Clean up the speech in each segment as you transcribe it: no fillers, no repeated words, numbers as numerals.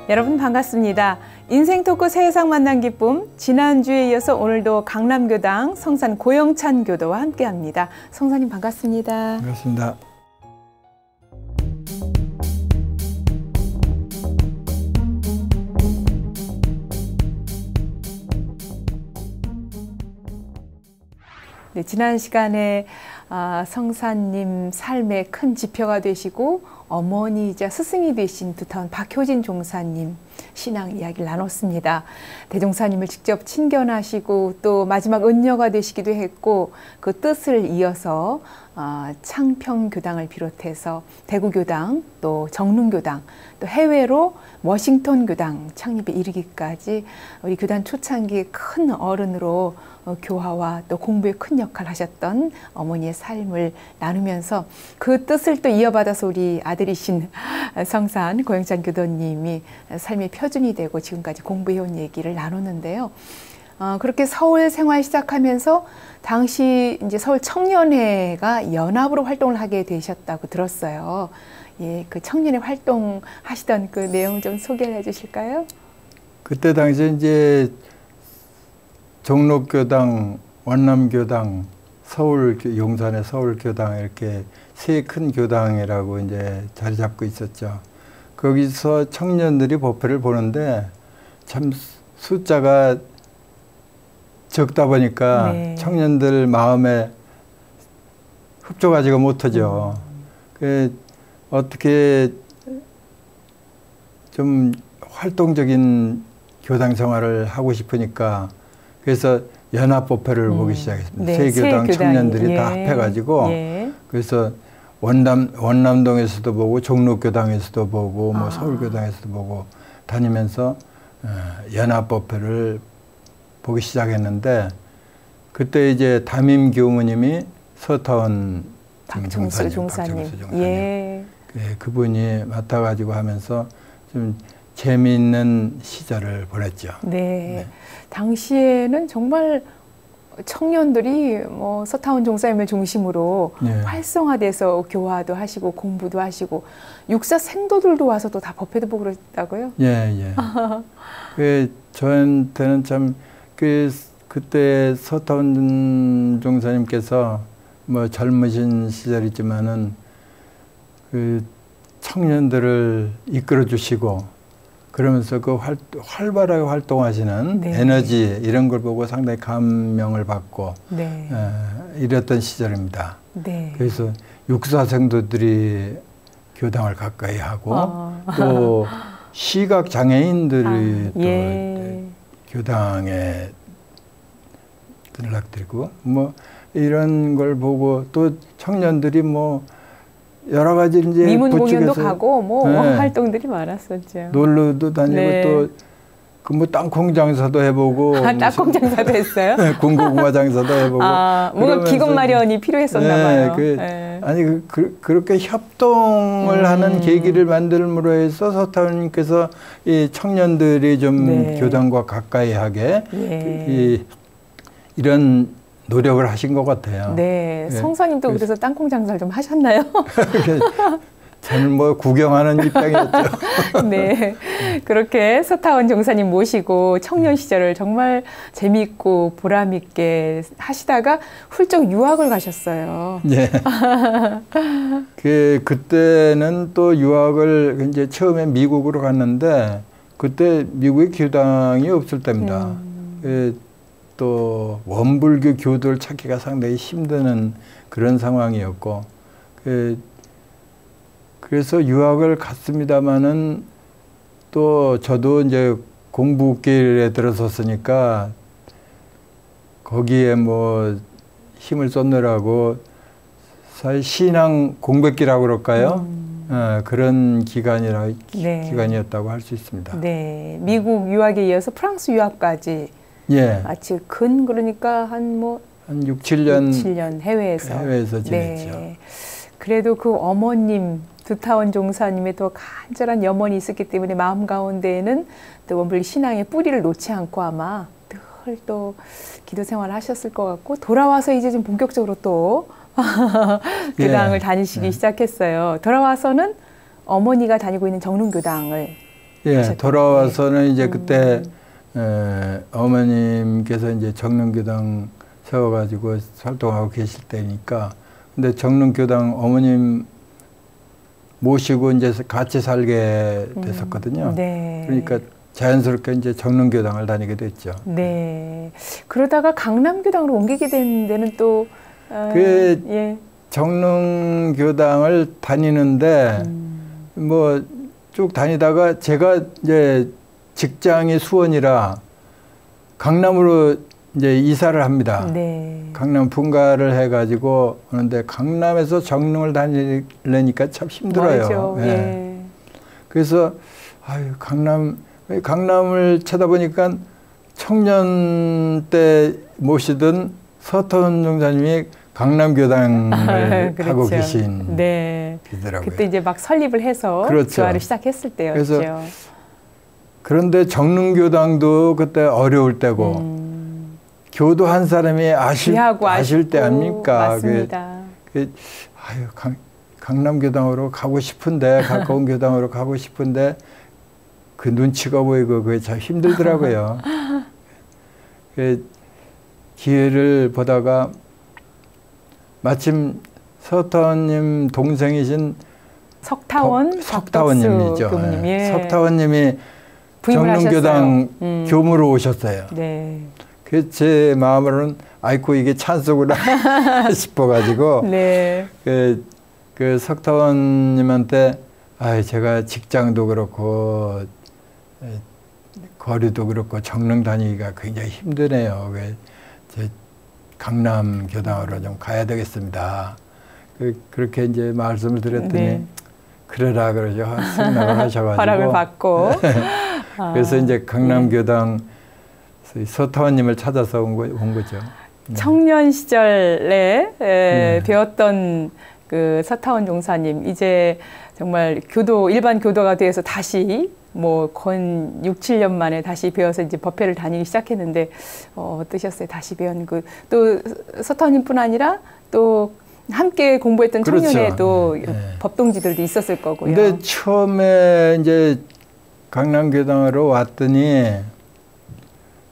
여러분 반갑습니다. 인생 토크 세상 만난 기쁨, 지난주에 이어서 오늘도 강남교당 성산 고영찬 교도와 함께합니다. 성사님 반갑습니다. 반갑습니다. 네, 지난 시간에 성사님 삶의 큰 지표가 되시고 어머니이자 스승이 되신 두타운 박효진 종사님 신앙 이야기를 나눴습니다. 대종사님을 직접 친견하시고 또 마지막 은녀가 되시기도 했고 그 뜻을 이어서 창평교당을 비롯해서 대구교당 또 정릉교당 또 해외로 워싱턴교당 창립에 이르기까지 우리 교단 초창기의 큰 어른으로 교화와 또 공부에 큰 역할을 하셨던 어머니의 삶을 나누면서 그 뜻을 또 이어받아서 우리 아들이신 성산 고영찬 교도님이 삶의 표준이 되고 지금까지 공부해온 얘기를 나눴는데요. 그렇게 서울 생활 시작하면서 당시 이제 서울 청년회가 연합으로 활동을 하게 되셨다고 들었어요. 예, 그 청년회 활동하시던 그 내용 좀 소개를 해주실까요? 그때 당시에 이제 종로교당, 원남교당, 서울 용산의 서울교당 이렇게 세 큰 교당이라고 이제 자리 잡고 있었죠. 거기서 청년들이 법회를 보는데 참 숫자가 적다 보니까 네. 청년들 마음에 흡족하지가 못하죠. 어떻게 좀 활동적인 교당 생활을 하고 싶으니까 그래서 연합법회를 보기 시작했습니다. 네, 세 교당 청년들이 다 합해가지고 그래서 원남동에서도 보고 종로교당에서도 보고 뭐 서울교당에서도 보고 다니면서 연합법회를 보기 시작했는데 그때 이제 담임 교무님이 서타원 박정수 종사님. 예. 그분이 맡아가지고 하면서 좀 재미있는 시절을 보냈죠. 네. 당시에는 정말 청년들이 뭐 서타원 종사님을 중심으로 활성화돼서 교화도 하시고 공부도 하시고 육사 생도들도 와서 또 다 법회도 보고 그랬다고요? 예. 저한테는 참 그때 서타원 종사님께서 뭐 젊으신 시절이지만은 그 청년들을 이끌어 주시고 그러면서 그 활발하게 활동하시는 에너지 이런 걸 보고 상당히 감명을 받고 이랬던 시절입니다. 그래서 육사생도들이 교당을 가까이 하고 또 시각 장애인들이 또 교당에 연락드리고 뭐 이런 걸 보고 또 청년들이 뭐 여러 가지 이제 미문 공연도 가고 뭐 활동들이 많았었죠. 놀러도 다니고 또 그 뭐 땅콩 장사도 해보고 땅콩 장사도 했어요? 군고구마 장사도 해보고 뭔가 기금 마련이 필요했었나 봐요. 아니 그렇게 협동을 하는 계기를 만들므로 해서 서타원님께서 이 청년들이 좀 교당과 가까이 하게 이런 노력을 하신 것 같아요. 네, 성사님도 그래서 땅콩 장사를 좀 하셨나요? 저는 뭐 구경하는 입장이었죠. 네, 그렇게 서타원 종사님 모시고 청년 시절을 정말 재미있고 보람있게 하시다가 훌쩍 유학을 가셨어요. 네. 그때는 또 유학을 이제 처음에 미국으로 갔는데 그때 미국에 교당이 없을 때입니다. 또 원불교 교도를 찾기가 상당히 힘드는 그런 상황이었고 그래서 유학을 갔습니다마는 또 저도 이제 공부길에 들어섰으니까 거기에 뭐 힘을 쏟느라고 사실 신앙 공백기라고 그럴까요? 그런 기간이었다고 할 수 있습니다. 네, 미국 유학에 이어서 프랑스 유학까지 마치 그러니까 한 6, 7년 해외에서 지냈죠. 그래도 그 어머님 두타원 종사님의 또 간절한 염원이 있었기 때문에 마음 가운데에는 또 원불교 신앙의 뿌리를 놓지 않고 아마 늘 또 기도 생활을 하셨을 것 같고 돌아와서 이제 좀 본격적으로 또 교당을 다니시기 시작했어요. 돌아와서는 어머니가 다니고 있는 정릉교당을 예, 돌아와서는 이제 그때 어머님께서 이제 정릉교당 세워가지고 활동하고 계실 때니까, 근데 정릉교당 어머님 모시고 이제 같이 살게 됐었거든요. 네. 그러니까 자연스럽게 이제 정릉교당을 다니게 됐죠. 네. 그러다가 강남교당으로 옮기게 된 데는 또 예. 정릉교당을 다니는데 뭐 쭉 다니다가 제가 이제 직장이 수원이라 강남으로 이제 이사를 합니다. 네. 강남 분가를 해가지고 오는데 강남에서 정릉을 다니려니까 참 힘들어요. 맞죠. 예. 예. 그래서 아유 강남을 찾아보니까 청년 때 모시던 서태원 종사님이 강남교당을 그렇죠. 하고 계신 네. 분이더라고요. 그때 이제 막 설립을 해서 그렇죠. 교화를 시작했을 때였죠. 그래서 그런데 정릉교당도 그때 어려울 때고 교도 한 사람이 아실 때 아닙니까? 맞습니다. 아유, 강남교당으로 가고 싶은데 가까운 교당으로 가고 싶은데 그 눈치가 보이고 그게 참 힘들더라고요. 기회를 보다가 마침 서태원님 동생이신 석타원님이죠. 교무님. 예. 석타원님이 정릉교당 교무로 오셨어요. 네. 그 제 마음으로는 아이고 이게 찬스구나 싶어가지고 네. 그 석타원님한테 제가 직장도 그렇고 거리도 그렇고 정릉 다니기가 굉장히 힘드네요. 제 강남 교당으로 좀 가야 되겠습니다. 그렇게 이제 말씀을 드렸더니 네. 그래라 그러죠. 승낙을 하셔가지고 허락을 받고. 그래서 이제 강남 교당 서태원님을 찾아서 온 거죠. 청년 시절에 배웠던 그 서태원 종사님, 이제 정말 일반 교도가 돼서 다시 건 6, 7년 만에 다시 배워서 이제 법회를 다니기 시작했는데, 어떠셨어요? 다시 배운 또 서태원님뿐 아니라 또 함께 공부했던 그렇죠. 청년에도 법동지들도 있었을 거고요. 근데 처음에 이제 강남교당으로 왔더니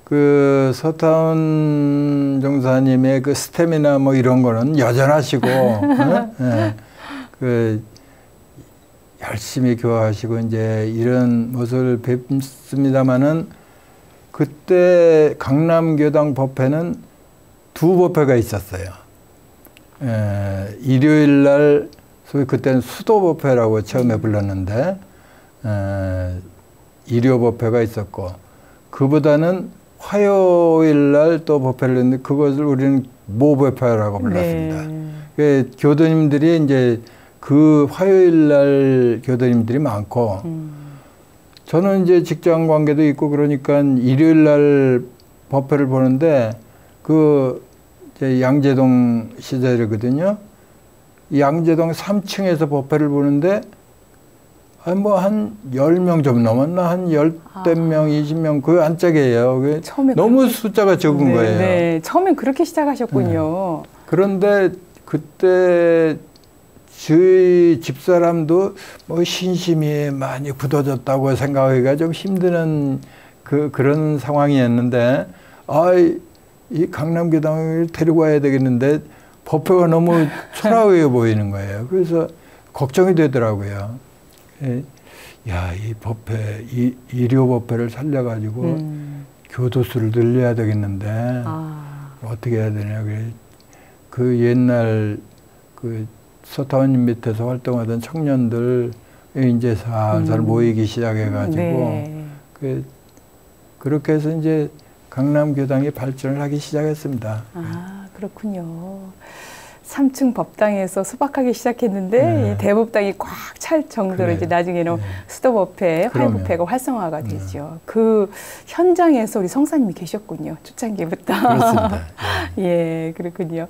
그 서태원 종사님의 그 스태미나 이런 거는 여전하시고 열심히 교화하시고 이제 이런 모습을 뵙습니다마는 그때 강남교당 법회는 두 법회가 있었어요. 일요일 날 소위 그때는 수도법회라고 처음에 불렀는데 일요법회가 있었고, 그보다는 화요일 날 또 법회를 했는데 그것을 우리는 모법회라고 불렀습니다. 네. 교도님들이 이제 그 화요일 날 교도님들이 많고 저는 이제 직장 관계도 있고 그러니까 일요일 날 법회를 보는데 이제 양재동 시절이거든요. 양재동 3층에서 법회를 보는데 한 10명 좀 넘었나? 한 10명, 20명 그 안짝이에요. 너무 숫자가 적은 거예요. 네, 처음엔 그렇게 시작하셨군요. 그런데 그때 저희 집사람도 신심이 많이 굳어졌다고 생각하기가 좀 힘드는 그런 상황이었는데, 이 강남교당을 데리고 와야 되겠는데 법회가 너무 초라해 보이는 거예요. 그래서 걱정이 되더라고요. 이 법회, 일요 법회를 살려가지고 교도수를 늘려야 되겠는데 어떻게 해야 되냐. 그 옛날 서태원님 밑에서 활동하던 청년들 이제 살살 모이기 시작해가지고 네. 그렇게 해서 이제 강남교당이 발전을 하기 시작했습니다. 그렇군요. 3층 법당에서 소박하게 시작했는데 이 대법당이 꽉 찰 정도로 이제 나중에는 수도법회, 화요법회가 활성화가 되죠. 그 현장에서 우리 성사님이 계셨군요. 초창기부터. 그렇습니다. 예, 그렇군요.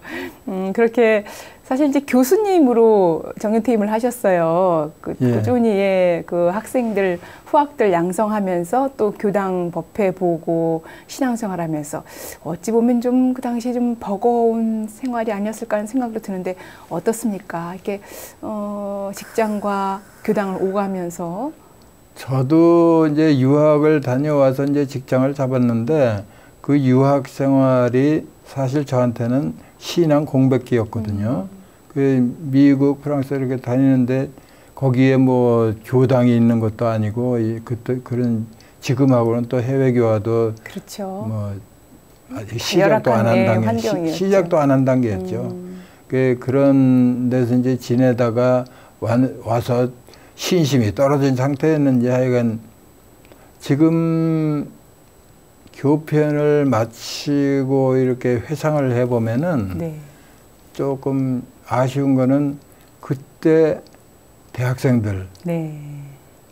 그렇게 사실 이제 교수님으로 정년퇴임을 하셨어요. 꾸준히 그 학생들, 후학들 양성하면서 또 교당 법회 보고 신앙생활하면서 어찌 보면 좀 그 당시 좀 버거운 생활이 아니었을까 하는 생각도 드는데 어떻습니까? 이렇게 직장과 교당을 오가면서 저도 이제 유학을 다녀와서 이제 직장을 잡았는데 그 유학 생활이 사실 저한테는 신앙 공백기였거든요. 그 미국, 프랑스 이렇게 다니는데 거기에 뭐 교당이 있는 것도 아니고 그때 그런 지금하고는 또 해외 교화도 그렇죠. 뭐 아직 시작도 안 한 단계, 시작도 안 한 단계였죠. 그런 데서 이제 지내다가 와서 신심이 떨어진 상태였는지 하여간 지금 교편을 마치고 이렇게 회상을 해보면은 네. 조금 아쉬운 거는 그때 대학생들 네.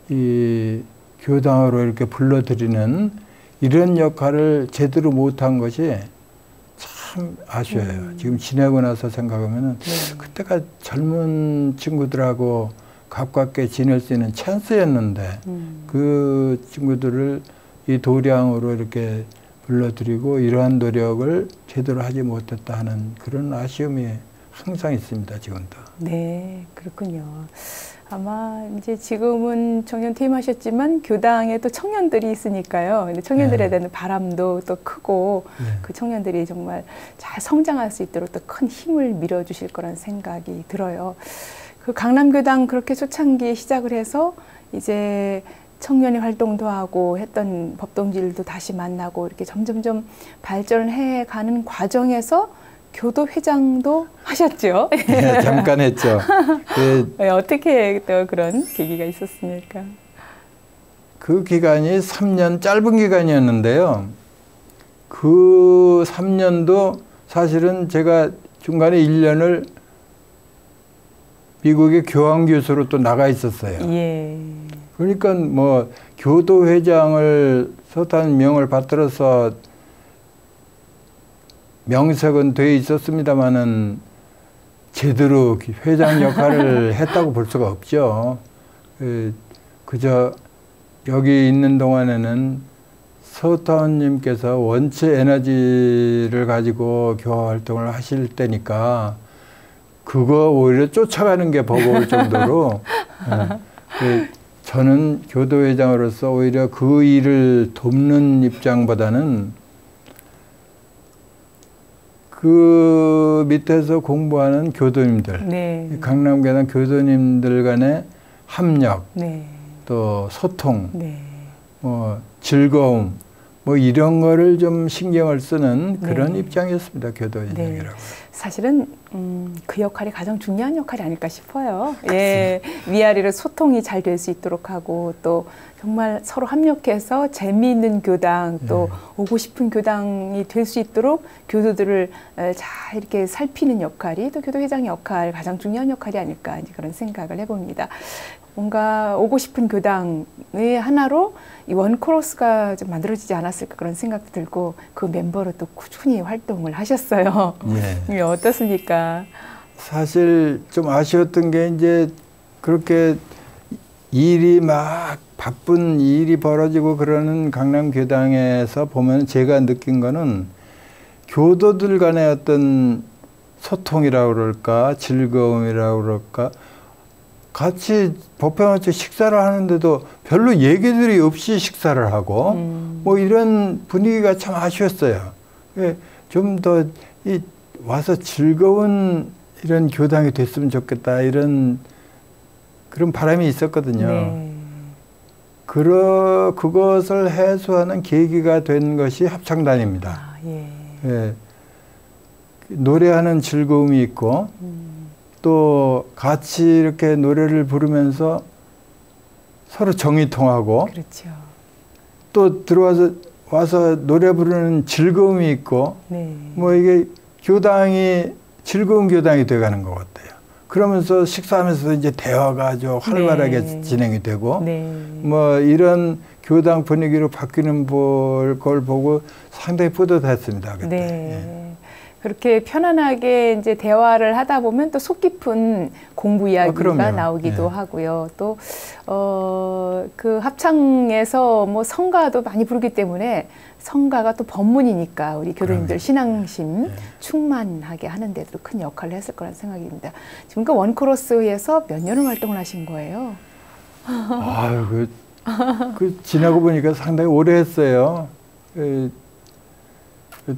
이 교당으로 이렇게 불러들이는 이런 역할을 제대로 못한 것이 참 아쉬워요. 지금 지내고 나서 생각하면은 그때가 젊은 친구들하고 가깝게 지낼 수 있는 찬스였는데 그 친구들을 이 도량으로 이렇게 불러들이고 이러한 노력을 제대로 하지 못했다 하는 그런 아쉬움이 항상 있습니다, 지금도. 네, 그렇군요. 아마 이제 지금은 청년 퇴임하셨지만 교당에 또 청년들이 있으니까요. 근데 청년들에 대한 바람도 또 크고 그 청년들이 정말 잘 성장할 수 있도록 또 큰 힘을 밀어주실 거란 생각이 들어요. 그 강남교당 그렇게 초창기에 시작을 해서 이제 청년의 활동도 하고 했던 법동지들도 다시 만나고 이렇게 점점점 발전을 해가는 과정에서 교도회장도 하셨죠? 네, 잠깐 했죠. 네, 어떻게 또 그런 계기가 있었습니까? 그 기간이 3년 짧은 기간이었는데요. 그 3년도 사실은 제가 중간에 1년을 미국의 교황교수로 또 나가 있었어요. 예. 그러니까 뭐 교도회장을 서탄명을 받들어서 명색은 돼 있었습니다만은 제대로 회장 역할을 했다고 볼 수가 없죠. 그저 여기 있는 동안에는 서타원님께서 원체 에너지를 가지고 교화 활동을 하실 때니까 그거 오히려 쫓아가는 게 버거울 정도로 저는 교도회장으로서 오히려 그 일을 돕는 입장보다는 그 밑에서 공부하는 교도님들, 네. 강남교당 교도님들 간의 협력, 네. 또 소통, 네. 뭐 즐거움, 뭐 이런 거를 좀 신경을 쓰는 그런 네. 입장이었습니다. 교도회장이라고. 네. 사실은 그 역할이 가장 중요한 역할이 아닐까 싶어요. 예, 위아래로 소통이 잘 될 수 있도록 하고 또 정말 서로 협력해서 재미있는 교당 또 오고 싶은 교당이 될 수 있도록 교도들을 잘 이렇게 살피는 역할이 또 교도회장의 역할 가장 중요한 역할이 아닐까 그런 생각을 해봅니다. 뭔가 오고 싶은 교당의 하나로 이 원코러스가 좀 만들어지지 않았을까 그런 생각도 들고 그 멤버로 또 꾸준히 활동을 하셨어요. 예. 어떻습니까? 사실 좀 아쉬웠던 게 이제 그렇게 일이 막 바쁜 일이 벌어지고 그러는 강남교당에서 보면 제가 느낀 거는 교도들 간의 어떤 소통이라고 그럴까 즐거움이라고 그럴까 같이 법회같이 식사를 하는데도 별로 얘기들이 없이 식사를 하고 뭐 이런 분위기가 참 아쉬웠어요. 좀 더 와서 즐거운 이런 교당이 됐으면 좋겠다 이런 그런 바람이 있었거든요. 네. 그것을 해소하는 계기가 된 것이 합창단입니다. 아, 예. 예. 노래하는 즐거움이 있고 또 같이 이렇게 노래를 부르면서 서로 정이 통하고 그렇죠. 또 와서 노래 부르는 즐거움이 있고 네. 뭐 이게 교당이 즐거운 교당이 돼가는 것 같아요. 그러면서 식사하면서 이제 대화가 아주 활발하게 네. 진행이 되고 네. 뭐 이런 교당 분위기로 바뀌는 걸 보고 상당히 뿌듯했습니다. 그때. 네. 예. 그렇게 편안하게 이제 대화를 하다 보면 또 속 깊은 공부 이야기가 나오기도 네. 하고요. 또, 그 합창에서 뭐 성가도 많이 부르기 때문에 성가가 또 법문이니까 우리 교도님들 신앙심 네. 충만하게 하는 데도 큰 역할을 했을 거라는 생각이 듭니다. 지금 그 원코러스에서 몇 년을 활동을 하신 거예요? 아유, 그 지나고 보니까 상당히 오래 했어요.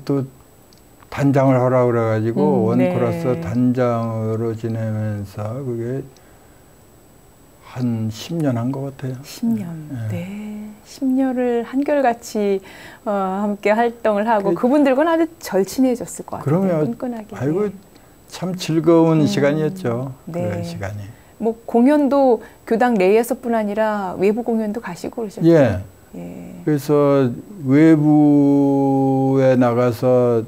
또 단장을 하라고 그래가지고 원코러스 네. 단장으로 지내면서 그게 한 10년 한 것 같아요. 10년. 네. 10년을 한결같이 함께 활동을 하고 그분들과는 아주 절친해졌을 것 같아요. 그러면 끈끈하게. 아이고 참 즐거운 시간이었죠. 네. 그 시간이. 뭐 공연도 교당 내에서뿐 아니라 외부 공연도 가시고 그러셨죠? 예. 예. 그래서 외부에 나가서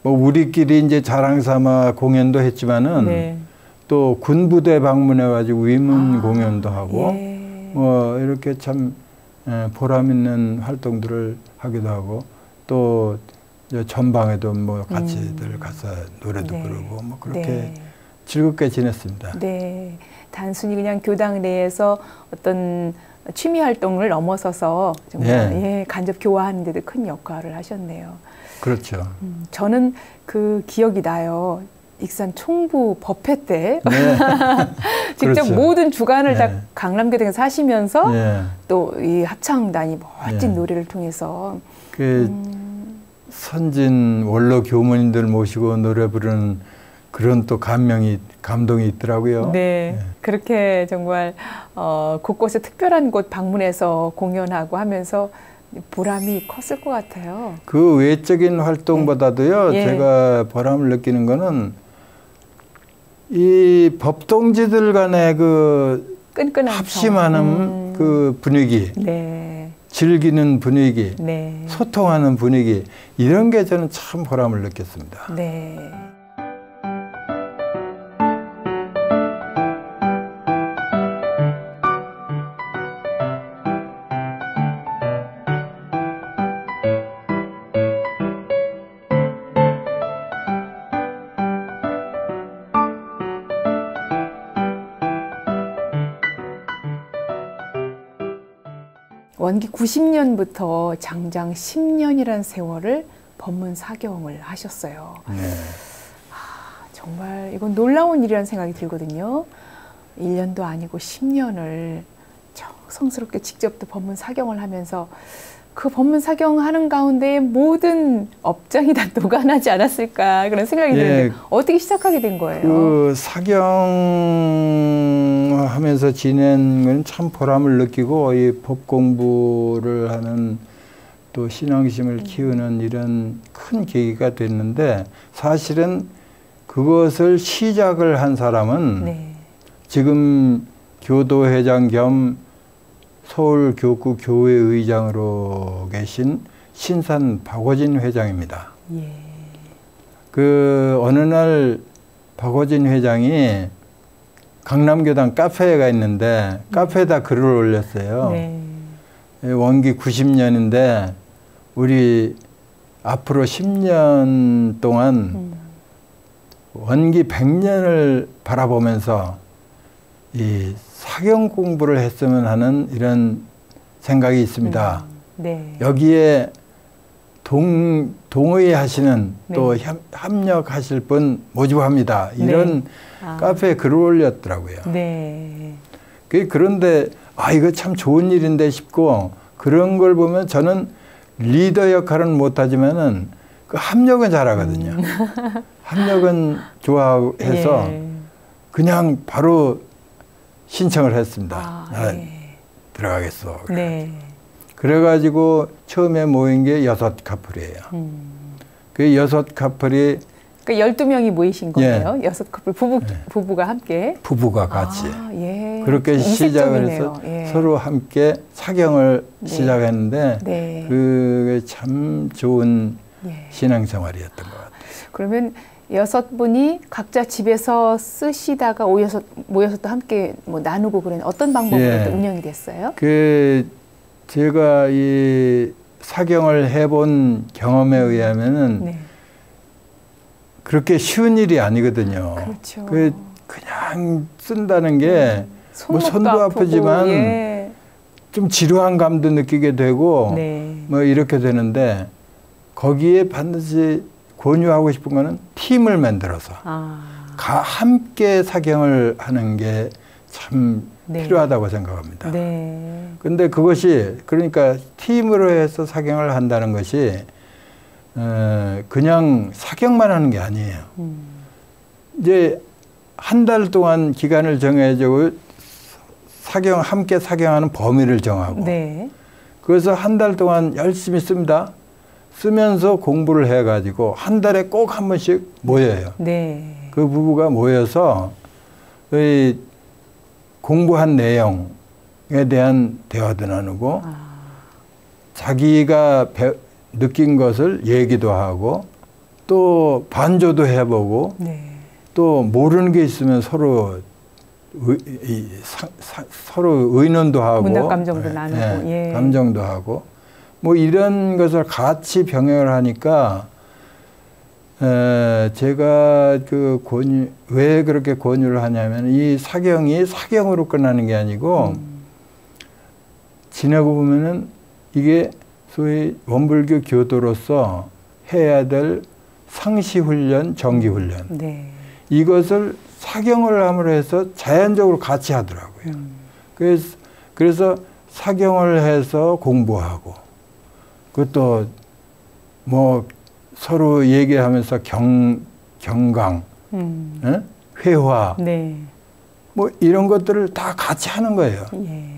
뭐 우리끼리 이제 자랑 삼아 공연도 했지만은 네. 또 군부대 방문해가지고 위문 공연도 하고 예. 뭐 이렇게 참 보람 있는 활동들을 하기도 하고 또 전방에도 뭐 같이들 가서 노래도 네. 부르고 뭐 그렇게 네. 즐겁게 지냈습니다. 네. 단순히 그냥 교당 내에서 어떤 취미 활동을 넘어서서 정말 예, 간접 교화하는 데도 큰 역할을 하셨네요. 그렇죠. 저는 그 기억이 나요. 익산 총부 법회 때 네. 직접 그렇죠. 모든 주간을 네. 다 강남교당에서 하시면서 네. 또 이 합창단이 멋진 네. 노래를 통해서 그 선진 원로 교모님들 모시고 노래 부르는 그런 또 감동이 있더라고요. 네, 네. 그렇게 정말 곳곳에 특별한 곳 방문해서 공연하고 하면서 보람이 컸을 것 같아요. 그 외적인 활동보다도요, 예. 제가 보람을 느끼는 거는 이 법동지들 간의 그 끈끈한 합심하는 그 분위기, 네, 즐기는 분위기, 네, 소통하는 분위기, 이런 게 저는 참 보람을 느꼈습니다. 네. 원기 90년부터 장장 10년이라는 세월을 법문 사경을 하셨어요. 네. 정말 이건 놀라운 일이라는 생각이 들거든요. 1년도 아니고 10년을 성스럽게 직접 또 법문 사경을 하면서 그 법문 사경하는 가운데 모든 업장이 다 녹아나지 않았을까 그런 생각이 드는데 어떻게 시작하게 된 거예요? 그 사경하면서 지낸 건 참 보람을 느끼고 이 법 공부를 하는 또 신앙심을 키우는 이런 큰 계기가 됐는데 사실은 그것을 시작을 한 사람은 네. 지금 교도회장 겸 서울교구 교회의장으로 계신 신산 박호진 회장입니다. 예. 그 어느 날 박호진 회장이 강남교당 카페가 있는데 카페에다 글을 올렸어요. 네. 원기 90년인데 우리 앞으로 10년 동안 원기 100년을 바라보면서 이 사경 공부를 했으면 하는 이런 생각이 있습니다. 네. 여기에 동의하시는 네. 또 합력하실 분 모집합니다. 이런 카페에 글을 올렸더라고요. 네. 그런데 이거 참 좋은 일인데 싶고 그런 걸 보면 저는 리더 역할은 못하지만은 그 합력은 잘하거든요. 합력은 좋아해서 그냥 바로 신청을 했습니다. 들어가겠어. 네. 그래가지고 처음에 모인 게 6커플이에요. 그 6커플이 그 12명이 모이신 거예요. 6커플 부부가 함께. 부부가 같이. 예. 그렇게 시작을 해서 서로 함께 사경을 시작했는데 그게 참 좋은 신앙생활이었던 것 같아요. 그러면 6분이 각자 집에서 쓰시다가 모여서 또 함께 뭐 나누고 그런 어떤 방법으로 또 운영이 됐어요? 제가 이 사경을 해본 경험에 의하면은 그렇게 쉬운 일이 아니거든요. 그렇죠. 그냥 쓴다는 게 뭐 손도 아프지만 좀 지루한 감도 느끼게 되고 뭐 이렇게 되는데 거기에 반드시 권유하고 싶은 거는 팀을 만들어서 함께 사경을 하는 게 참 네. 필요하다고 생각합니다. 네. 근데 그것이 그러니까 팀으로 해서 사경을 한다는 것이 그냥 사경만 하는 게 아니에요. 이제 한 달 동안 기간을 정해주고 함께 사경하는 범위를 정하고 네. 그래서 한 달 동안 열심히 씁니다. 쓰면서 공부를 해가지고 한 달에 꼭 한 번씩 모여요. 네. 그 부부가 모여서 이 공부한 내용에 대한 대화도 나누고 자기가 느낀 것을 얘기도 하고 또 반조도 해보고 네. 또 모르는 게 있으면 서로 의논도 하고 문학 감정도 예, 나누고 예, 예. 감정도 하고 뭐 이런 것을 같이 병행을 하니까 제가 왜 그렇게 권유를 하냐면 이 사경이 사경으로 끝나는 게 아니고 지내고 보면은 이게 소위 원불교 교도로서 해야 될 상시훈련, 정기훈련 네. 이것을 사경을 함으로 해서 자연적으로 같이 하더라고요. 그래서 사경을 해서 공부하고 그것도 뭐 서로 얘기하면서 경강, 회화, 네. 뭐 이런 것들을 다 같이 하는 거예요. 예.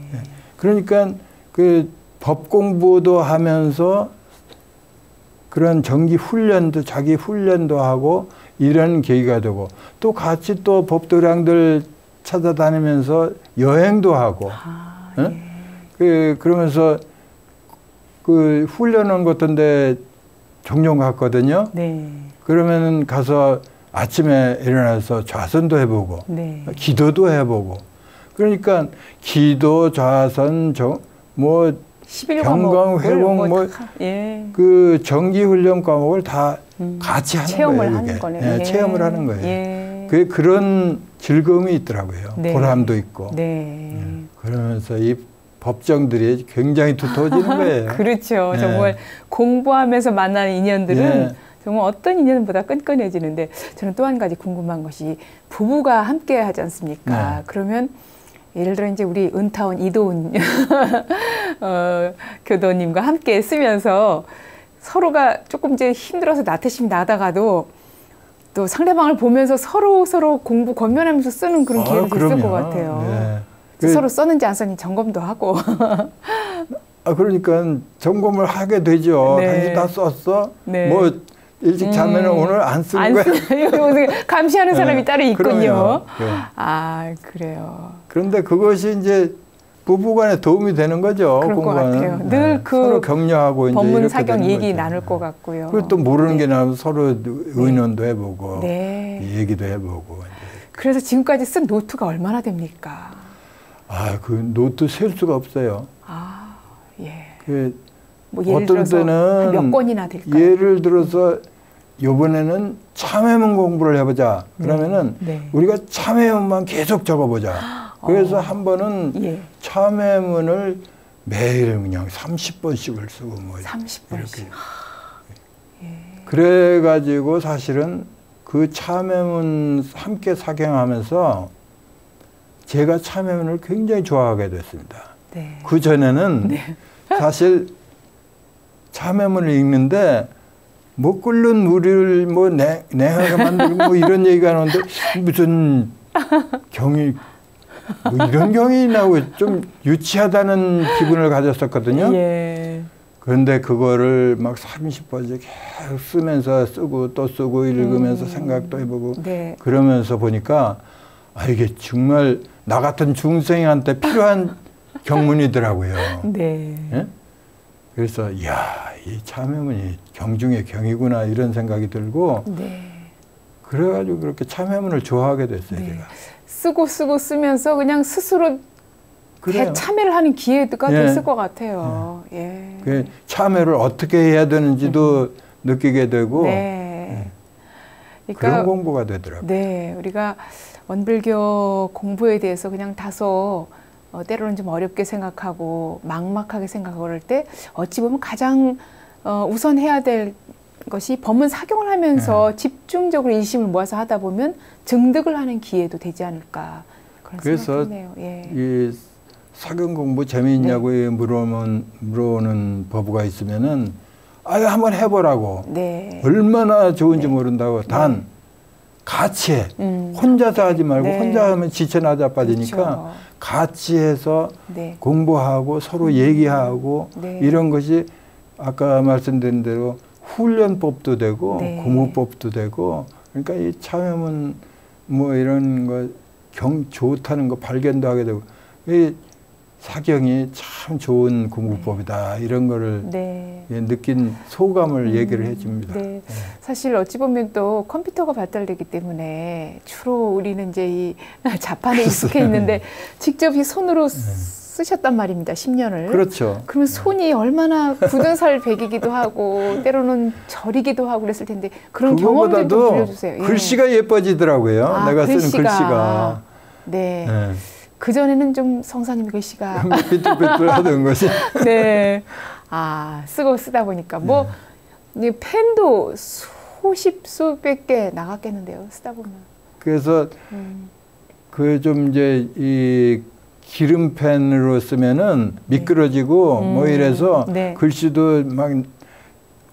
그러니까 그 법 공부도 하면서 그런 정기 훈련도 자기 훈련도 하고 이런 계기가 되고 또 같이 또 법도량들 찾아다니면서 여행도 하고 예? 그러면서 그 훈련한 것던데 종종 갔거든요. 네. 그러면은 가서 아침에 일어나서 좌선도 해보고 네. 기도도 해보고 그러니까 기도, 좌선, 뭐 경강, 회복 예. 그 정기 훈련 과목을 다 같이 하는 체험을 거예요. 하는 거네요. 예, 예. 체험을 하는 거예요. 예. 그런 즐거움이 있더라고요. 네. 보람도 있고. 네. 그러면서 이 법정들이 굉장히 두터워지는 거예요. 그렇죠. 예. 정말 공부하면서 만나는 인연들은 예. 정말 어떤 인연보다 끈끈해지는데 저는 또 한 가지 궁금한 것이 부부가 함께 하지 않습니까? 네. 그러면 예를 들어 이제 우리 은타원 이도훈 교도님과 함께 쓰면서 서로가 조금 이제 힘들어서 나태심이 나다가도 또 상대방을 보면서 서로 공부 권면하면서 쓰는 그런 기회도 있을 것 같아요. 네. 서로 썼는지 안 썼는지 점검도 하고. 그러니까 점검을 하게 되죠. 네. 당신 다 썼어? 네. 뭐 일찍 자면 오늘 안 쓴 거야? 감시하는 사람이 네. 따로 있군요. 그럼요. 아, 그래요. 그런데 그것이 이제 부부간에 도움이 되는 거죠. 그럴 것 같아요. 늘 그 서로 격려하고 이제 법문 이렇게 사경 되는 얘기 거죠. 나눌 것 같고요. 그리고 또 모르는 게 나오면 서로 의논도 해보고 네. 얘기도 해보고. 이제. 그래서 지금까지 쓴 노트가 얼마나 됩니까? 그 노트 셀 수가 없어요. 아, 예. 뭐 예를 어떤 들어서 때는 몇 권이나 될까요? 예를 들어서 이번에는 참회문 공부를 해보자. 그러면은 네. 우리가 참회문만 계속 적어보자. 그래서 한 번은 예. 참회문을 매일 그냥 30번씩을 쓰고 뭐 30번씩. 예. 그래가지고 사실은 그 참회문 함께 사경하면서 제가 참회문을 굉장히 좋아하게 됐습니다. 네. 그 전에는 사실 참회문을 읽는데 뭐 끓는 물을 뭐 냉하게 만들고 뭐 이런 얘기가 나오는데 무슨 경이 뭐 이런 경이 나오고 좀 유치하다는 기분을 가졌었거든요. 예. 그런데 그거를 막 30번씩 계속 쓰면서 쓰고 또 쓰고 읽으면서 생각도 해보고 네. 그러면서 보니까 이게 정말 나 같은 중생한테 필요한 경문이더라고요. 네. 예? 그래서 이 참회문이 경중의 경이구나 이런 생각이 들고 네. 그래가지고 그렇게 참회문을 좋아하게 됐어요. 네. 제가. 쓰고 쓰면서 그냥 스스로 참회를 하는 기회가 됐을 것 같아요. 예. 그 참회를 어떻게 해야 되는지도 느끼게 되고 네. 그러니까, 그런 공부가 되더라고요. 네, 우리가 원불교 공부에 대해서 그냥 다소 때로는 좀 어렵게 생각하고 막막하게 생각하고 그럴 때 어찌 보면 가장 우선 해야 될 것이 법문 사경을 하면서 집중적으로 일심을 모아서 하다 보면 증득을 하는 기회도 되지 않을까 그래서 예. 이 사경 공부 재미있냐고 네. 물어오는 부부가 있으면은 아유 한번 해보라고. 네. 얼마나 좋은지 네. 모른다고. 단 네. 같이 해. 혼자서 하지 말고 네. 혼자 하면 지쳐 나자빠지니까 그렇죠. 같이 해서 네. 공부하고 서로 얘기하고 네. 이런 것이 아까 말씀드린 대로 훈련법도 되고 네. 공부법도 되고 그러니까 이 참여문 뭐 이런 거 좋다는 거 발견도 하게 되고 이 사경이 참 좋은 공부법이다 이런 거를 네. 느낀 소감을 얘기를 해줍니다. 네. 네. 사실 어찌 보면 또 컴퓨터가 발달되기 때문에 주로 우리는 이제 이 자판에 익숙해 있는데 직접 이 손으로 쓰셨단 말입니다. 10년을. 그렇죠. 그러면 손이 얼마나 굳은 살 베기기도 하고 때로는 저리기도 하고 그랬을 텐데 그런 경험들 좀 들려주세요. 예. 글씨가 예뻐지더라고요. 아, 내가 쓰는 글씨가. 네. 네. 그전에는 좀 성사님 글씨가 삐뚤삐뚤하던 것이. 네. 아, 쓰다 보니까 뭐 이 펜도 수백 개 나갔겠는데요. 쓰다 보면. 그래서 그 좀 이제 이 기름펜으로 쓰면은 미끄러지고 뭐 이래서 네. 글씨도 막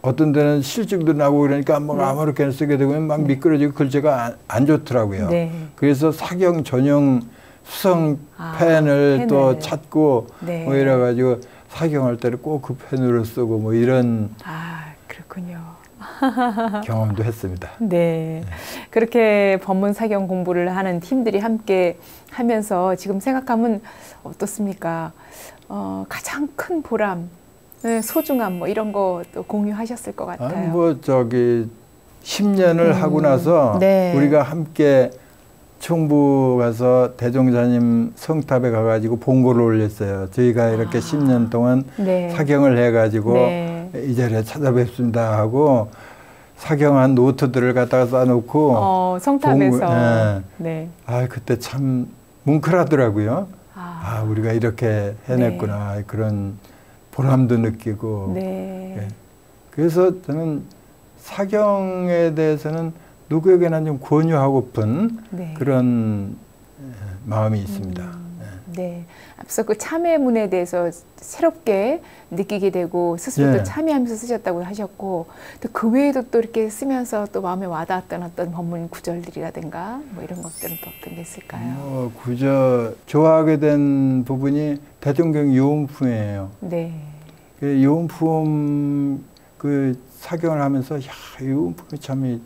어떤 데는 실증도 나고 그러니까 막 아무렇게나 쓰게 되면 막 미끄러지고 글씨가 안 좋더라고요. 네. 그래서 사경 전용 수성 펜을 또 찾고 네. 뭐 이래가지고 사경할 때는 꼭 그 펜으로 쓰고 뭐 이런 그렇군요. 경험도 했습니다. 네. 그렇게 법문 사경 공부를 하는 팀들이 함께 하면서 지금 생각하면 어떻습니까? 가장 큰 보람, 소중함 뭐 이런 것도 공유하셨을 것 같아요. 뭐 저기 10년을 하고 나서 네. 우리가 함께 총부 가서 대종사님 성탑에 가가지고 봉고를 올렸어요. 저희가 이렇게 10년 동안 네. 사경을 해가지고 네. 이 자리에 찾아뵙습니다 하고 사경한 노트들을 갖다가 써놓고 성탑에서 네. 그때 참 뭉클하더라고요. 우리가 이렇게 해냈구나. 네. 그런 보람도 느끼고. 네. 네. 그래서 저는 사경에 대해서는 누구에게나 좀 권유하고픈 그런 마음이 있습니다. 네. 앞서 그 참회문에 대해서 새롭게 느끼게 되고 스스로도 참여하면서 쓰셨다고 하셨고 또 그 외에도 또 이렇게 쓰면서 또 마음에 와닿았던 어떤 법문 구절들이라든가 뭐 이런 것들은 또 어떤 게 있을까요? 구절 좋아하게 된 부분이 대종경 요음품이에요. 네. 그 요음품 그 사경을 하면서 요음품이 참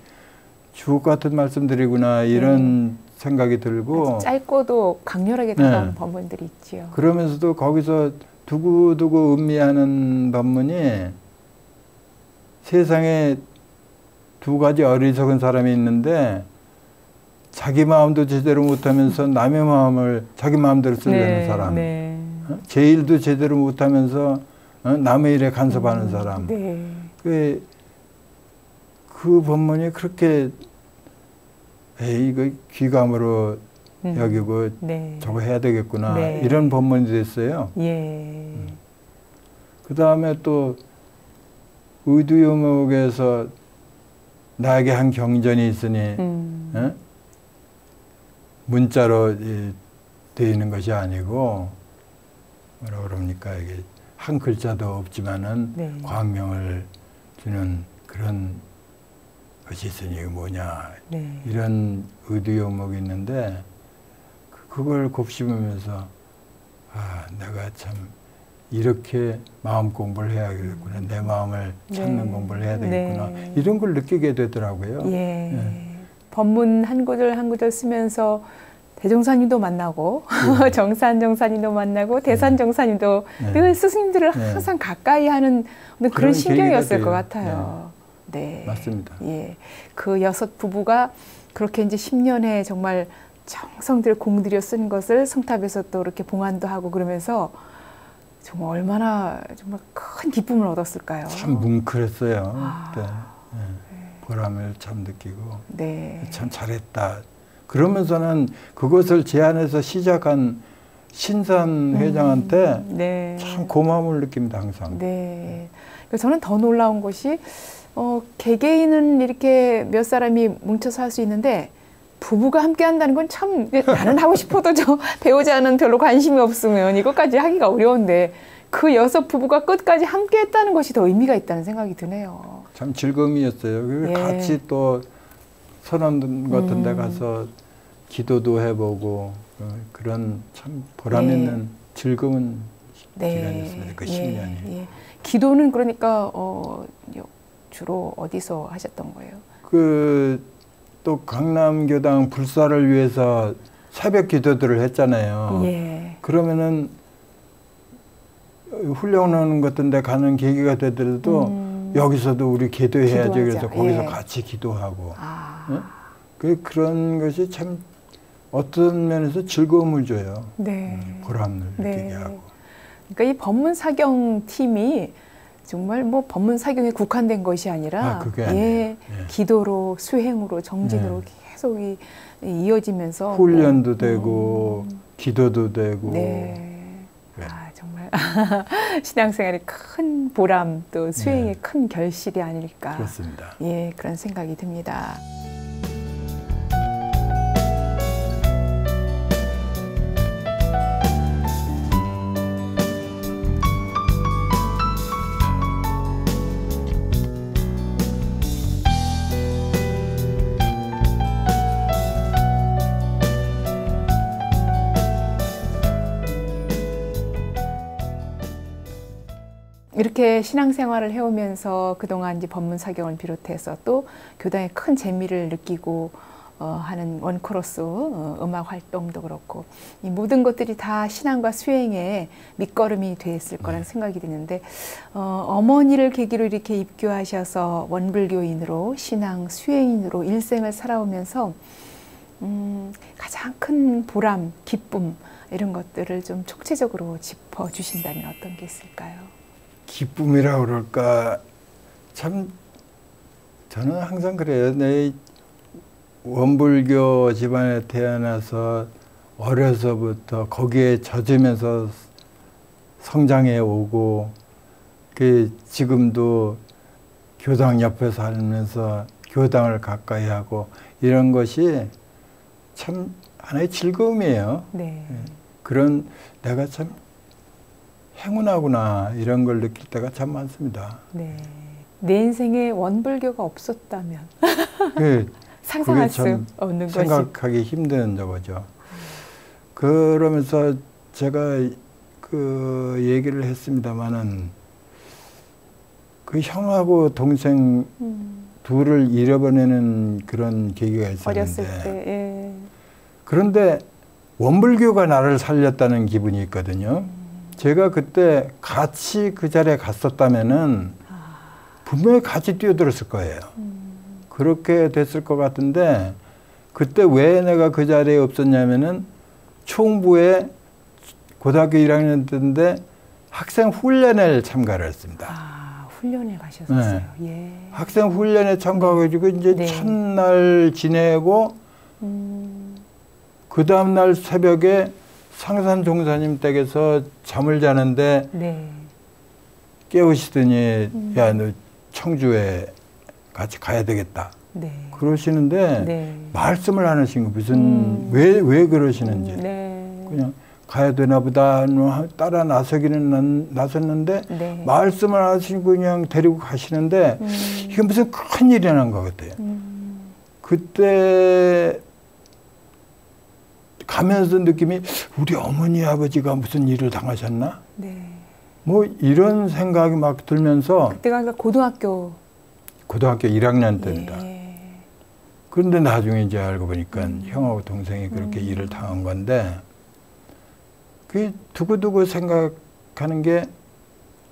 주옥 같은 말씀들이구나 이런 생각이 들고 짧고도 강렬하게 다가오는 법문들이 있지요. 그러면서도 거기서 두고두고 음미하는 법문이 세상에 두 가지 어리석은 사람이 있는데 자기 마음도 제대로 못하면서 남의 마음을 자기 마음대로 쓰려는 사람, 제 일도 제대로 못하면서 남의 일에 간섭하는 사람. 그 법문이 그렇게 이거 귀감으로 여기고 저거 해야 되겠구나 이런 법문이 됐어요. 그 다음에 또 의두요목에서 나에게 한 경전이 있으니 문자로 되어 있는 것이 아니고 뭐라 그럽니까 이게 한 글자도 없지만은 광명을 주는 그런 것이 있으니 이게 뭐냐 이런 의두요목이 있는데 그걸 곱씹으면서 내가 참 이렇게 마음 공부를 해야겠구나 내 마음을 찾는 공부를 해야 되겠구나 이런 걸 느끼게 되더라고요. 법문 한 구절 한 구절 쓰면서 대종사님도 만나고 정산 정사님도 만나고 대산 정사님도 늘 스승님들을 항상 가까이 하는 그런 신경이었을 것 같아요. 맞습니다. 그 6 부부가 그렇게 이제 10년에 정말 정성들 공들여 쓴 것을 성탑에서 또 이렇게 봉안도 하고 그러면서 정말 얼마나 정말 큰 기쁨을 얻었을까요? 참 뭉클했어요. 그때. 보람을 참 느끼고 참 잘했다. 그러면서는 그것을 제안해서 시작한 신산 회장한테 참 고마움을 느낍니다. 항상. 저는 더 놀라운 것이 개개인은 이렇게 몇 사람이 뭉쳐서 할 수 있는데 부부가 함께 한다는 건 참 나는 하고 싶어도 저 배우자는 별로 관심이 없으면 이것까지 하기가 어려운데 그 6 부부가 끝까지 함께 했다는 것이 더 의미가 있다는 생각이 드네요. 참 즐거움이었어요. 예. 같이 또 선원 같은 데 가서 기도도 해보고 그런 참 보람 있는 즐거운 기간이었습니다. 그 10년이. 예. 기도는 그러니까 주로 어디서 하셨던 거예요? 또 강남교당 불사를 위해서 새벽 기도들을 했잖아요. 예. 그러면은 훈련하는 같은 데 가는 계기가 되더라도 여기서도 우리 기도해야죠. 그래서 거기서 예. 같이 기도하고. 그런 것이 참 어떤 면에서 즐거움을 줘요. 네. 보람을 느끼게 하고. 그러니까 이 법문사경 팀이 정말 뭐 법문사경에 국한된 것이 아니라 기도로 수행으로 정진으로 계속 이어지면서 훈련도 되고 기도도 되고. 정말 신앙생활의 큰 보람 또 수행의 큰 결실이 아닐까. 그렇습니다. 예, 그런 생각이 듭니다. 이렇게 신앙생활을 해오면서 그동안 이제 법문사경을 비롯해서 또 교당의 큰 재미를 느끼고 하는 원코러스 음악 활동도 그렇고 이 모든 것들이 다 신앙과 수행의 밑거름이 됐을 거라는 생각이 드는데 어머니를 계기로 이렇게 입교하셔서 원불교인으로 신앙 수행인으로 일생을 살아오면서 가장 큰 보람, 기쁨 이런 것들을 좀 총체적으로 짚어주신다면 어떤 게 있을까요? 기쁨이라고 그럴까 참 저는 항상 그래요. 내 원불교 집안에 태어나서 어려서부터 거기에 젖으면서 성장해 오고 지금도 교당 옆에 살면서 교당을 가까이 하고 이런 것이 참 하나의 즐거움이에요. 네. 그런 내가 참 행운하구나 이런 걸 느낄 때가 참 많습니다. 네. 내 인생에 원불교가 없었다면 상상할 수 없는 것이 생각하기 힘든 거죠. 그러면서 제가 그 얘기를 했습니다마는 그 형하고 동생 둘을 잃어버리는 그런 계기가 있었는데 어렸을 때 그런데 원불교가 나를 살렸다는 기분이 있거든요. 제가 그때 같이 그 자리에 갔었다면은 분명히 같이 뛰어들었을 거예요. 그렇게 됐을 것 같은데 그때 왜 내가 그 자리에 없었냐면은 총부에 고등학교 1학년 때인데 학생 훈련에 참가를 했습니다. 훈련에 가셨어요. 예. 학생 훈련에 참가해가지고 이제 첫날 지내고 그 다음날 새벽에 상산 종사님 댁에서 잠을 자는데 깨우시더니 야, 너 청주에 같이 가야 되겠다. 그러시는데 말씀을 안 하신 거 무슨 왜 그러시는지 그냥 가야 되나 보다 따라 나서기는 나섰는데 말씀을 안 하시고 그냥 데리고 가시는데 이게 무슨 큰 일이 난 것 같아요. 그때 가면서 느낌이 우리 어머니 아버지가 무슨 일을 당하셨나? 뭐 이런 생각이 막 들면서 그때가 고등학교 1학년 때입니다. 그런데 나중에 이제 알고 보니까 형하고 동생이 그렇게 일을 당한 건데 그 두고두고 생각하는 게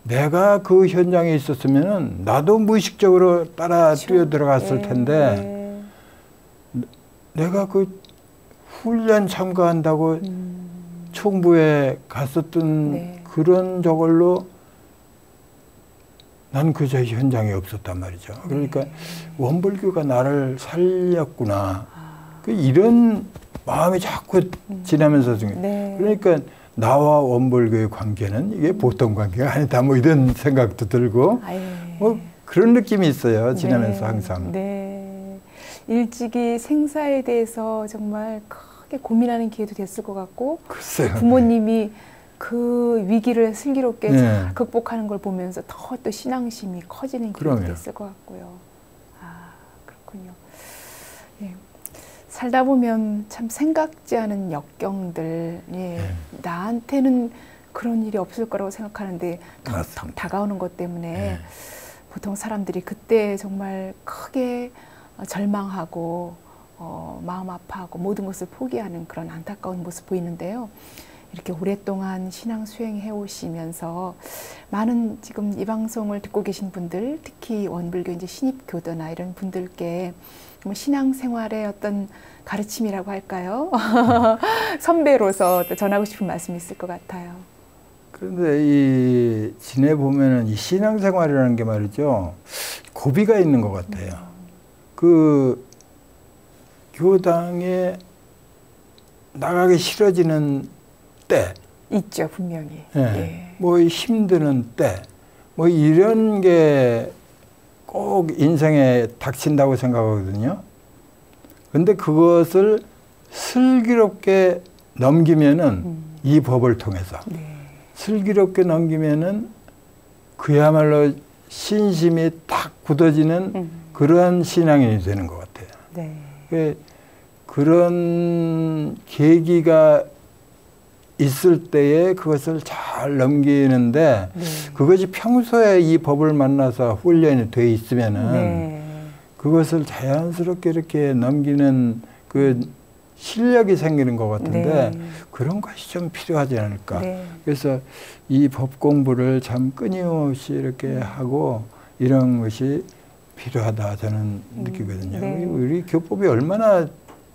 내가 그 현장에 있었으면 나도 무의식적으로 따라 뛰어들어갔을 텐데 내가 그 훈련 참가한다고 총부에 갔었던 그런 저걸로 난 그 현장에 없었단 말이죠. 그러니까 원불교가 나를 살렸구나. 이런 마음이 자꾸 지나면서 그러니까 나와 원불교의 관계는 이게 보통 관계가 아니다. 뭐 이런 생각도 들고 뭐 그런 느낌이 있어요. 지나면서 항상. 일찍이 생사에 대해서 정말 크게 고민하는 기회도 됐을 것 같고 글쎄요. 부모님이 그 위기를 슬기롭게 네. 잘 극복하는 걸 보면서 더 또 신앙심이 커지는 기회도 그럼요. 됐을 것 같고요. 아, 그렇군요. 예. 살다 보면 참 생각지 않은 역경들, 예. 네. 나한테는 그런 일이 없을 거라고 생각하는데 턱턱 다가오는 것 때문에 네. 보통 사람들이 그때 정말 크게 절망하고 마음 아파하고 모든 것을 포기하는 그런 안타까운 모습 보이는데요. 이렇게 오랫동안 신앙 수행해 오시면서 많은 지금 이 방송을 듣고 계신 분들, 특히 원불교 이제 신입교도나 이런 분들께 신앙생활의 어떤 가르침이라고 할까요? 선배로서 또 전하고 싶은 말씀이 있을 것 같아요. 그런데 이 지내보면은 이 신앙생활이라는 게 말이죠. 고비가 있는 것 같아요. 그 교당에 나가기 싫어지는 때 있죠, 분명히. 예. 예. 뭐 힘드는 때, 뭐 이런 게 꼭 인생에 닥친다고 생각하거든요. 근데 그것을 슬기롭게 넘기면은 이 법을 통해서 네. 슬기롭게 넘기면은 그야말로 신심이 딱 굳어지는 그러한 신앙인이 되는 것 같아요. 네. 그런 계기가 있을 때에 그것을 잘 넘기는데 네. 그것이 평소에 이 법을 만나서 훈련이 돼 있으면은 네. 그것을 자연스럽게 이렇게 넘기는 그 실력이 생기는 것 같은데 네. 그런 것이 좀 필요하지 않을까. 네. 그래서 이 법 공부를 참 끊임없이 이렇게 하고 이런 것이 필요하다 저는 느끼거든요. 네. 우리 교법이 얼마나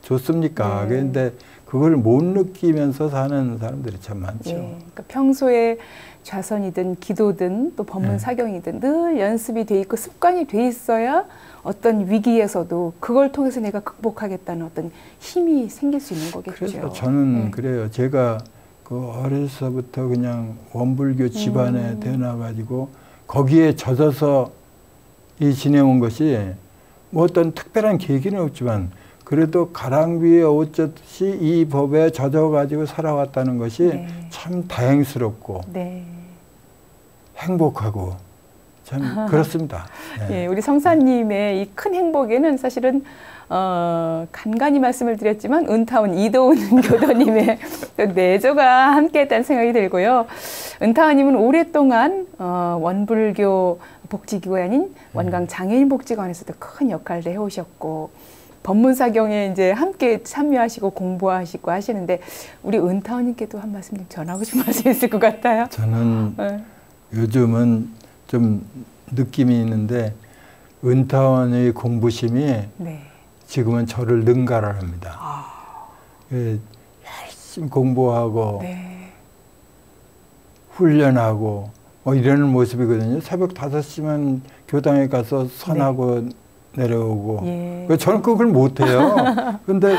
좋습니까? 네. 그런데 그걸 못 느끼면서 사는 사람들이 참 많죠. 네. 그러니까 평소에 좌선이든 기도든 또 법문 네. 사경이든 늘 연습이 돼 있고 습관이 돼 있어야 어떤 위기에서도 그걸 통해서 내가 극복하겠다는 어떤 힘이 생길 수 있는 거겠죠. 그래서 저는 그래요. 제가 그 어려서부터 그냥 원불교 집안에 태어나가지고 거기에 젖어서 이 지내온 것이 뭐 어떤 특별한 계기는 없지만 그래도 가랑비에 옷 젖듯이 이 법에 젖어가지고 살아왔다는 것이 네. 참 다행스럽고 네. 행복하고 참 그렇습니다. 네. 예, 우리 성사님의 이 큰 행복에는 사실은 간간히 말씀을 드렸지만 은타운 이도훈 교도님의 내조가 함께했다는 생각이 들고요. 은타운님은 오랫동안 원불교 복지기관이 아닌 원광 장애인 복지관에서도 큰 역할을 해오셨고 법문사경에 이제 함께 참여하시고 공부하시고 하시는데 우리 은타운님께도 한 말씀 좀 전하고 싶은 말씀 있을 것 같아요. 저는 요즘은 좀 느낌이 있는데 은타원의 공부심이 네. 지금은 저를 능가합니다. 열심히 공부하고 네. 훈련하고 이러는 모습이거든요. 새벽 5시면 교당에 가서 선하고 네. 내려오고 예. 저는 그걸 못해요. 그런데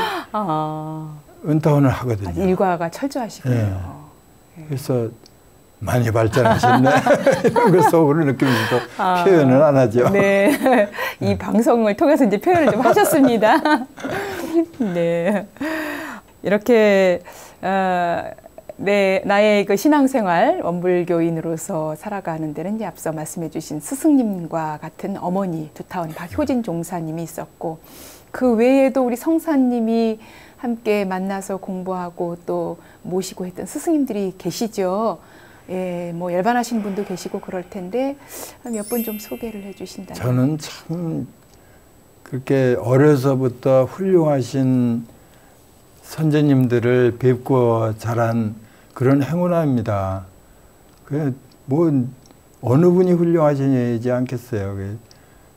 은타원을 하거든요. 일과가 철저하시군요. 네. 그래서 많이 발전하셨네. 이런 걸 속으로 느끼면서도 표현을 안 하죠. 네. 이 방송을 통해서 이제 표현을 좀 하셨습니다. 네. 이렇게, 네, 나의 그 신앙생활, 원불교인으로서 살아가는 데는 이제 앞서 말씀해 주신 스승님과 같은 어머니, 두타운 박효진 종사님이 있었고, 그 외에도 우리 성사님이 함께 만나서 공부하고 또 모시고 했던 스승님들이 계시죠. 예, 뭐 열반하신 분도 계시고 그럴 텐데 몇 분 좀 소개를 해주신다면. 저는 참 그렇게 어려서부터 훌륭하신 선생님들을 뵙고 자란 그런 행운아입니다. 그 뭐 어느 분이 훌륭하시지 않겠어요.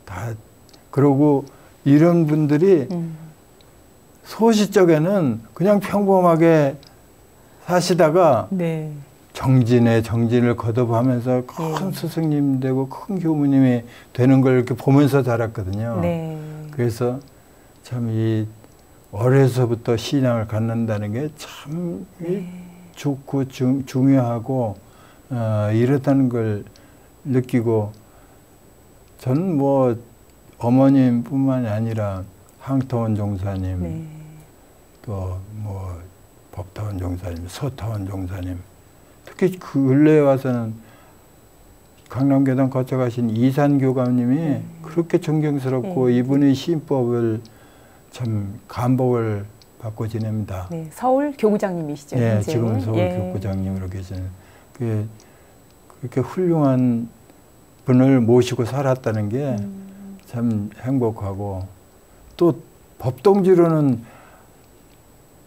다 그러고 이런 분들이 소시적에는 그냥 평범하게 사시다가. 네. 정진을 거듭하면서 큰 스승님 되고 큰 교무님이 되는 걸 이렇게 보면서 자랐거든요. 네. 그래서 참 이 어려서부터 신앙을 갖는다는 게 참 좋고 중요하고 이렇다는 걸 느끼고 저는 뭐 어머님뿐만이 아니라 항타원 종사님, 네. 또 뭐 법타원 종사님, 서타원 종사님, 특히 그 근래에 와서는 강남교당 거쳐가신 이산 교감님이 그렇게 존경스럽고 이분의 시인법을 참 감복을 받고 지냅니다. 네, 서울 교구장님이시죠. 네, 현재. 지금은 서울 교구장님으로 계시는 그렇게 훌륭한 분을 모시고 살았다는 게 참 행복하고, 또 법동지로는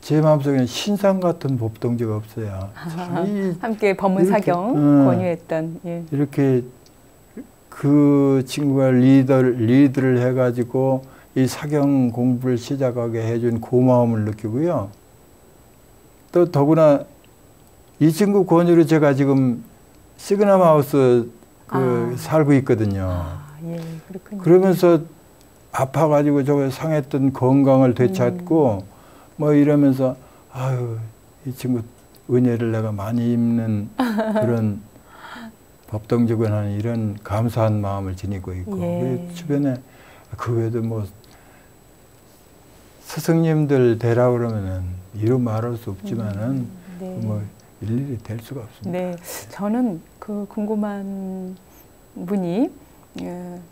제 마음속에는 신상 같은 법동지가 없어요. 함께 법문사경 권유했던. 예. 이렇게 그 친구가 리드를 해가지고 이 사경 공부를 시작하게 해준 고마움을 느끼고요. 또 더구나 이 친구 권유로 제가 지금 시그넘 하우스 살고 있거든요. 예, 그렇군요. 그러면서 아파가지고 저 상했던 건강을 되찾고 뭐 이러면서 아유, 이 친구 은혜를 내가 많이 입는 그런 법동직원하는 이런 감사한 마음을 지니고 있고, 예. 주변에 그 외에도 뭐 스승님들 되라 그러면은 이루 말할 수 없지만은 네. 뭐 일일이 될 수가 없습니다. 네, 저는 그 궁금한 분이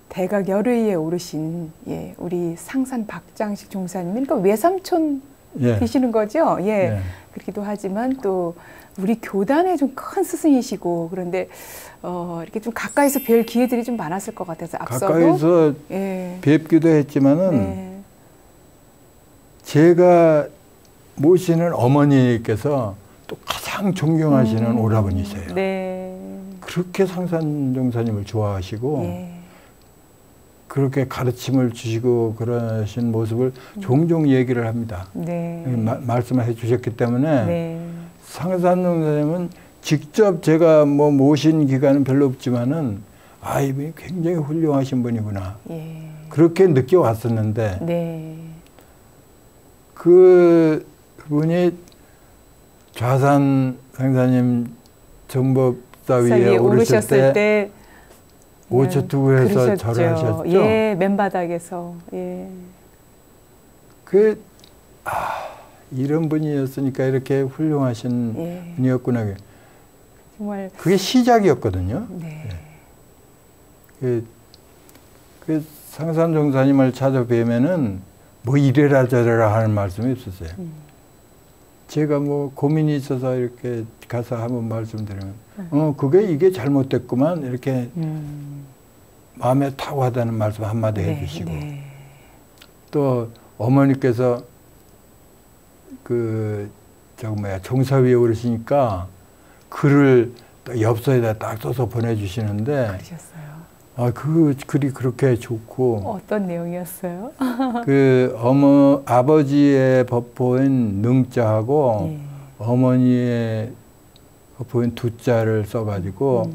대각 열의에 오르신 우리 상산 박장식 종사님, 그러니까 외삼촌 되시는 거죠. 예, 그렇기도 하지만 또 우리 교단의 좀 큰 스승이시고, 그런데 이렇게 좀 가까이서 뵐 기회들이 좀 많았을 것 같아서 앞서도 가까이서 뵙기도 했지만은 제가 모시는 어머니께서 또 가장 존경하시는 오라버니세요. 네. 그렇게 상산 종사님을 좋아하시고 그렇게 가르침을 주시고 그러신 모습을 종종 얘기를 합니다. 네. 말씀을 해주셨기 때문에 상산 종사님은 직접 제가 뭐 모신 기간은 별로 없지만은 이분이 굉장히 훌륭하신 분이구나. 그렇게 느껴왔었는데 그분이 좌산 상사님 정법사 위에 오르셨을 때 오초투구에서 절을 하셨죠. 예, 맨바닥에서. 예. 이런 분이었으니까 이렇게 훌륭하신 분이었구나. 정말 그게 시작이었거든요. 네. 그 상산 종사님을 찾아뵈면은 뭐 이래라 저래라 하는 말씀이 없었어요. 제가 뭐 고민이 있어서 이렇게 가서 한번 말씀드리면 그게 이게 잘못됐구만 이렇게 마음에 타고 하다는 말씀 한마디 해주시고 또 어머니께서 종사 위에 오르시니까 글을 엽서에다 딱 써서 보내주시는데 그러셨어요. 그 글이 그렇게 좋고 어떤 내용이었어요? 아버지의 법보인 능자하고 어머니의 법보인 두자를 써가지고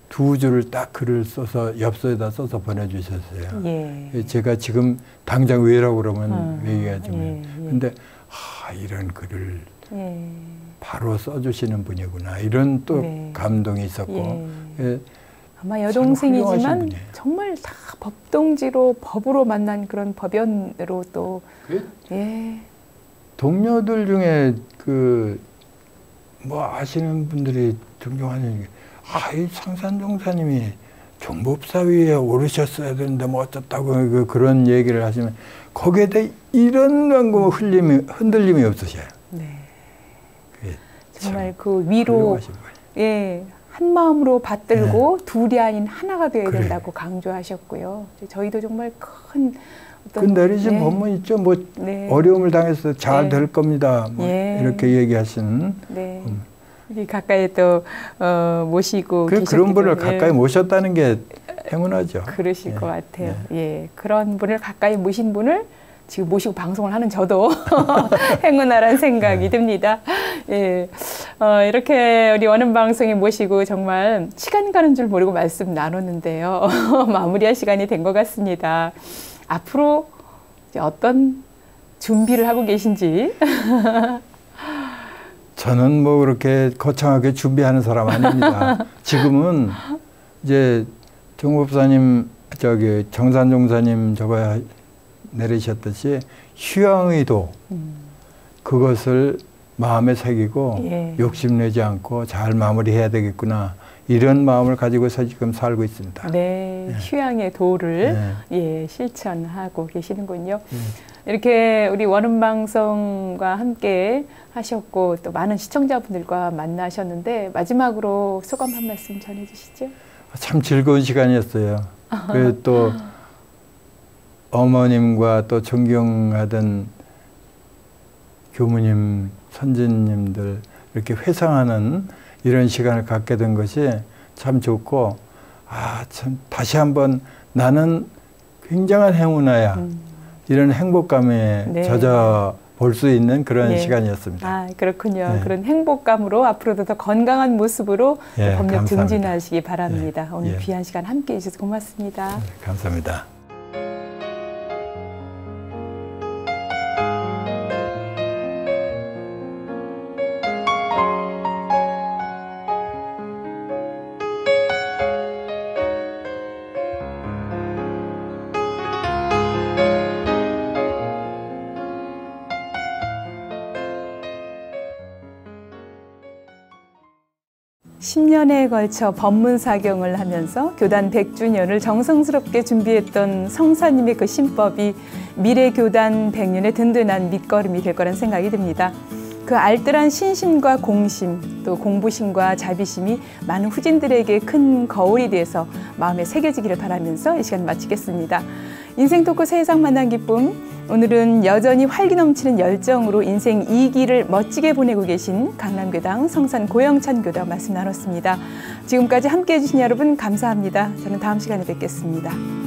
두 줄을 딱 글을 써서 엽서에다 써서 보내주셨어요. 제가 지금 당장 왜라고 그러면 얘기하지만 근데 이런 글을 바로 써주시는 분이구나 이런 또 감동이 있었고 아마 여동생이지만 정말 다 법동지로 법으로 만난 그런 법연으로 또 동료들 중에 뭐 아시는 분들이 존경하는 게 이 상산 종사님이 종법사 위에 오르셨어야 되는데 뭐 어쩌다고 그런 얘기를 하시면 거기에 대해 이런 흔들림이 없으셔요. 네. 정말 그 위로 한 마음으로 받들고 둘이 아닌 하나가 되어야 된다고 강조하셨고요. 저희도 정말 큰 어떤 내리신 법문 있죠. 뭐 어려움을 당해서 잘 될 겁니다. 뭐 이렇게 얘기하시는. 여기 가까이 또 모시고 그런 분을 가까이 모셨다는 게 행운하죠. 그러실 것 같아요. 그런 분을 가까이 모신 분을 지금 모시고 방송을 하는 저도 행운하라는 생각이 듭니다. 이렇게 우리 원음 방송에 모시고 정말 시간 가는 줄 모르고 말씀 나눴는데요. 마무리할 시간이 된 것 같습니다. 앞으로 이제 어떤 준비를 하고 계신지. 저는 뭐 그렇게 거창하게 준비하는 사람 아닙니다. 지금은 이제 정 법사님 저기 정산 종사님 저거 내리셨듯이 휴양의 도 그것을 마음에 새기고 예. 욕심내지 않고 잘 마무리해야 되겠구나 이런 마음을 가지고서 지금 살고 있습니다. 네, 예. 휴양의 도를 예, 실천하고 계시는군요. 이렇게 우리 원음방송과 함께 하셨고 또 많은 시청자분들과 만나셨는데 마지막으로 소감 한 말씀 전해주시죠. 참 즐거운 시간이었어요. 그리고 또 어머님과 또 존경하던 교무님, 선진님들 이렇게 회상하는 이런 시간을 갖게 된 것이 참 좋고 참 다시 한번 나는 굉장한 행운아야 이런 행복감에 네. 젖어 볼 수 있는 그런 네. 시간이었습니다. 그렇군요. 네. 그런 행복감으로 앞으로도 더 건강한 모습으로 예, 법력 감사합니다. 증진하시기 바랍니다. 예, 오늘 예. 귀한 시간 함께해 주셔서 고맙습니다. 네, 감사합니다. (10년에) 걸쳐 법문사경을 하면서 교단 100주년을 정성스럽게 준비했던 성사님의 그 신법이 미래 교단 100년의 든든한 밑거름이 될 거란 생각이 듭니다. 그 알뜰한 신심과 공심, 또 공부심과 자비심이 많은 후진들에게 큰 거울이 돼서 마음에 새겨지기를 바라면서 이 시간 마치겠습니다. 인생 토크 세상 만난 기쁨, 오늘은 여전히 활기 넘치는 열정으로 인생 2기를 멋지게 보내고 계신 강남교당 성산 고영찬 교당 말씀 나눴습니다. 지금까지 함께해 주신 여러분 감사합니다. 저는 다음 시간에 뵙겠습니다.